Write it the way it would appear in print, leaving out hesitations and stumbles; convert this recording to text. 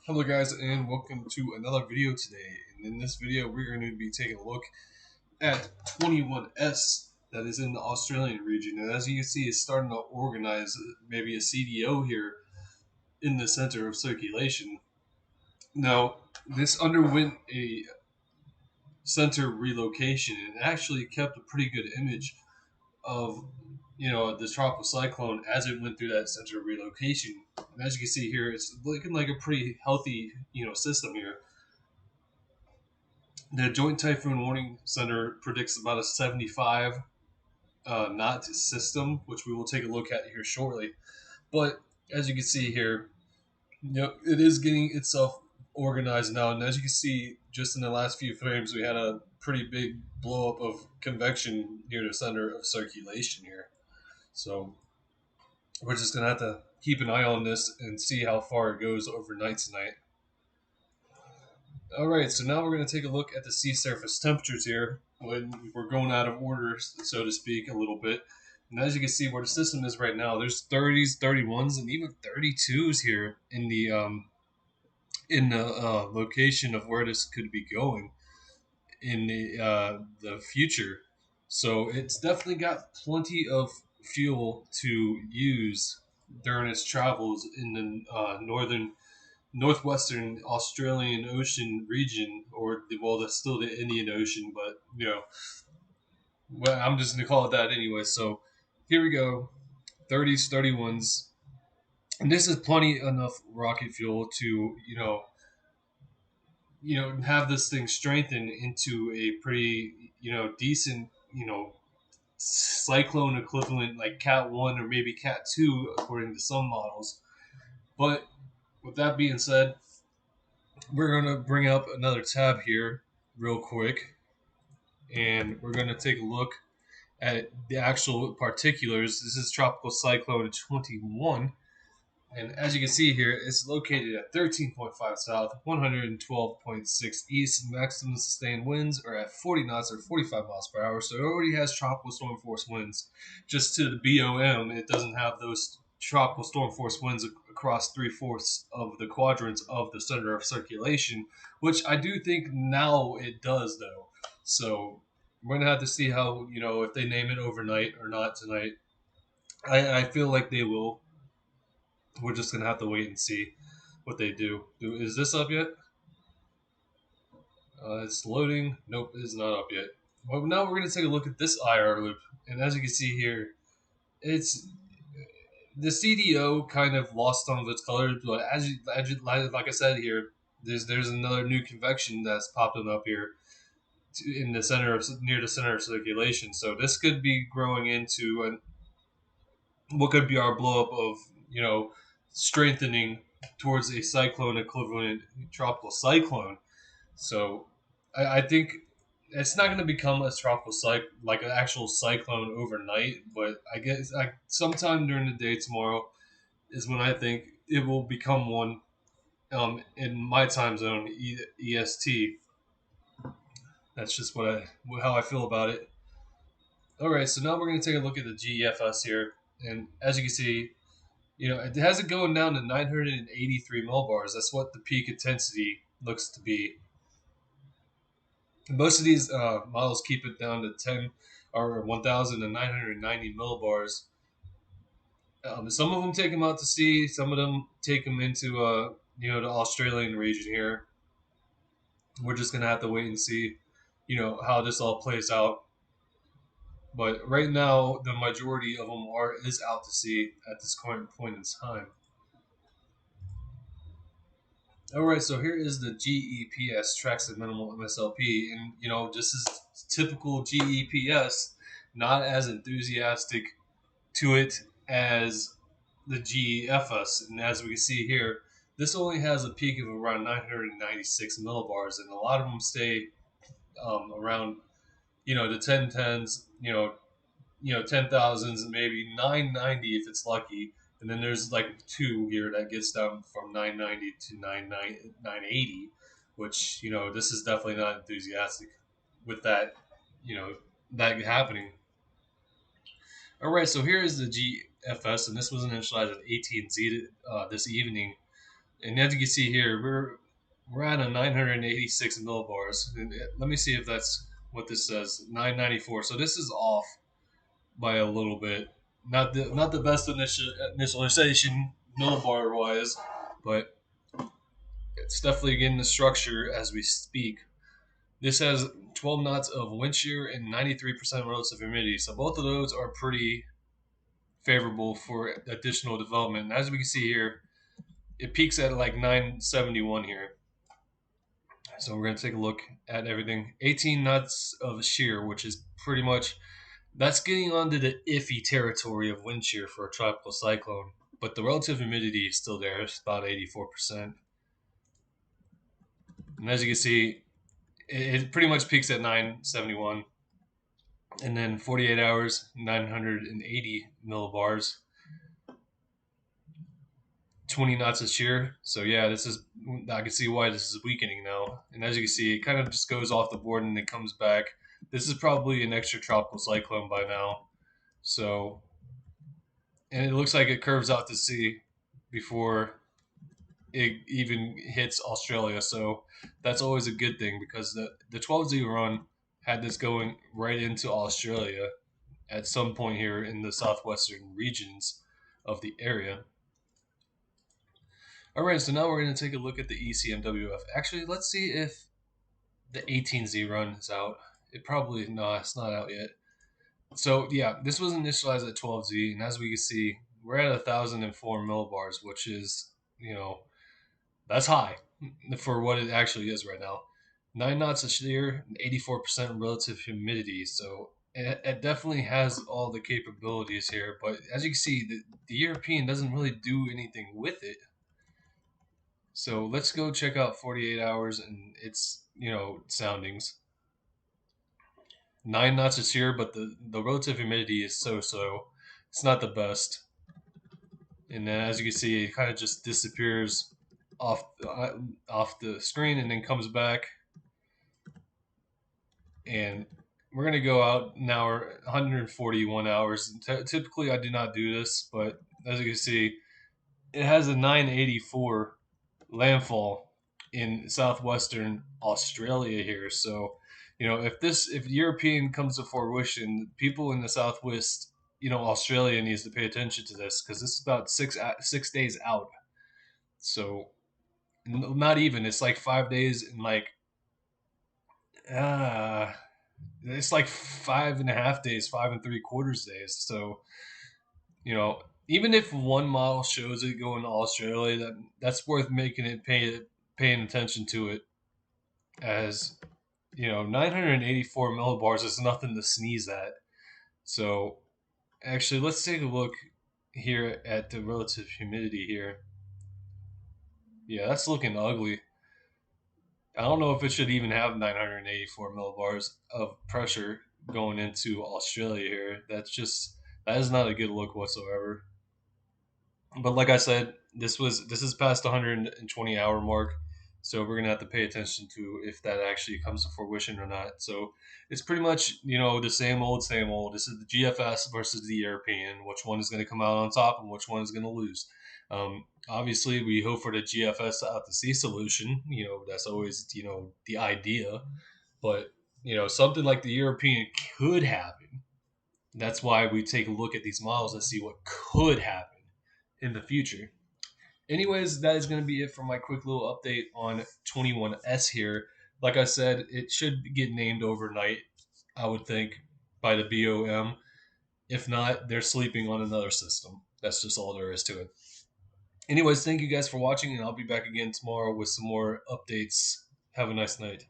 Hello guys, and welcome to another video today. And in this video we're going to be taking a look at 21S that is in the Australian region. And as you can see, it's starting to organize maybe a CDO here in the center of circulation. Now, this underwent a center relocation and actually kept a pretty good image of the tropical cyclone as it went through that center relocation. And as you can see here, it's looking like a pretty healthy system here. The Joint Typhoon Warning Center predicts about a 75 knot system, which we will take a look at here shortly. But as you can see here, it is getting itself organized now. And as you can see, just in the last few frames, we had a pretty big blow up of convection near the center of circulation here. So we're just going to have to keep an eye on this and see how far it goes overnight tonight. Alright, so now we're going to take a look at the sea surface temperatures here when we're going out of order, so to speak, a little bit. And as you can see where the system is right now, there's 30s, 31s, and even 32s here in the location of where this could be going in the future. So it's definitely got plenty of fuel to use during its travels in the northwestern Australian Ocean region, or that's still the Indian Ocean, but well, I'm just gonna call it that anyway. So here we go, 30s, 31s, and this is plenty enough rocket fuel to have this thing strengthened into a pretty decent cyclone equivalent, like Cat 1 or maybe Cat 2 according to some models. But with that being said, we're going to bring up another tab here real quick, and we're going to take a look at the actual particulars. This is Tropical Cyclone 21, and as you can see here, it's located at 13.5 south, 112.6 east. Maximum sustained winds are at 40 knots or 45 miles per hour, so it already has tropical storm force winds. Just to the BOM, it doesn't have those tropical storm force winds across 3/4 of the quadrants of the center of circulation, which I do think now it does, though. So we're gonna have to see how if they name it overnight or not tonight. I feel like they will. We're just gonna have to wait and see what they do. Is this up yet? It's loading. Nope, it is not up yet. Well, now we're gonna take a look at this IR loop, and as you can see here, it's the CDO kind of lost some of its colors, but like I said here, there's another new convection that's popping up here in the center of near the center of circulation. So this could be growing into what could be our blow up of strengthening towards a cyclone equivalent tropical cyclone. So I think it's not going to become a tropical like an actual cyclone overnight, but I guess sometime during the day tomorrow is when I think it will become one in my time zone, EST. That's just how I feel about it. All right, so now we're going to take a look at the GFS here, and as you can see, it has it going down to 983 millibars. That's what the peak intensity looks to be. Most of these models keep it down to 10 or 1,990 millibars. Some of them take them out to sea. Some of them take them into the Australian region here. We're just gonna have to wait and see, how this all plays out. But right now, the majority of them is out to sea at this current point in time. Alright, so here is the GEPS, tracks the minimal MSLP, and this is typical GEPS, not as enthusiastic to it as the GEFS, and as we can see here, this only has a peak of around 996 millibars, and a lot of them stay around the 1010s, 10,000s, and maybe 990 if it's lucky. And then there's like two here that gets down from 990 to 980, which this is definitely not enthusiastic with that that happening. All right, so here is the GFS, and this was initialized at 18Z this evening. And as you can see here, we're at a 986 millibars. And let me see if that's what this says. 994. So this is off by a little bit. Not the best initialization millibar wise, but it's definitely getting the structure as we speak. This has 12 knots of wind shear and 93% relative humidity. So both of those are pretty favorable for additional development. And as we can see here, it peaks at like 971 here. So we're going to take a look at everything. 18 knots of shear, which is pretty much, that's getting onto the iffy territory of wind shear for a tropical cyclone. But the relative humidity is still there. It's about 84%. And as you can see, it pretty much peaks at 971. And then 48 hours, 980 millibars. 20 knots of shear. So yeah, I can see why this is weakening now. And as you can see, it kind of just goes off the board and it comes back. This is probably an extra tropical cyclone by now. So, and it looks like it curves out to sea before it even hits Australia. So that's always a good thing because the 12Z run had this going right into Australia at some point here in the southwestern regions of the area. All right, so now we're going to take a look at the Ecmwf. Actually, let's see if the 18Z run is out. No, it's not out yet. So yeah, this was initialized at 12Z, and as we can see, we're at 1,004 millibars, which is, that's high for what it actually is right now. 9 knots of shear, 84% relative humidity. So it definitely has all the capabilities here, but as you can see, the European doesn't really do anything with it. So let's go check out 48 hours and its, soundings. 9 knots is here, but the relative humidity is so. It's not the best. And then as you can see, it kind of just disappears off the screen and then comes back. And we're gonna go out now. We're 141 hours. Typically, I do not do this, but as you can see, it has a 984 landfall in southwestern Australia here. So, if European comes to fruition, people in the southwest, Australia needs to pay attention to this because this is about 6 days out. So, not even. It's like 5 days and uh, it's like 5.5 days, 5 3/4 days. So, even if one model shows it going to Australia, that's worth making it paying attention to it. As 984 millibars is nothing to sneeze at. So actually, let's take a look here at the relative humidity here. Yeah, that's looking ugly. I don't know if it should even have 984 millibars of pressure going into Australia here. That is not a good look whatsoever. But like I said, this is past the 120-hour mark, so we're gonna have to pay attention to if that actually comes to fruition or not. So it's pretty much the same old, same old. This is the GFS versus the European. Which one is going to come out on top and which one is going to lose? Obviously, we hope for the GFS out to sea solution. That's always the idea, but something like the European could happen. That's why we take a look at these models and see what could happen in the future. Anyways, that is going to be it for my quick little update on 21S here. Like I said, it should get named overnight, I would think, by the BOM. If not, they're sleeping on another system. That's just all there is to it. Anyways, thank you guys for watching, and I'll be back again tomorrow with some more updates. Have a nice night.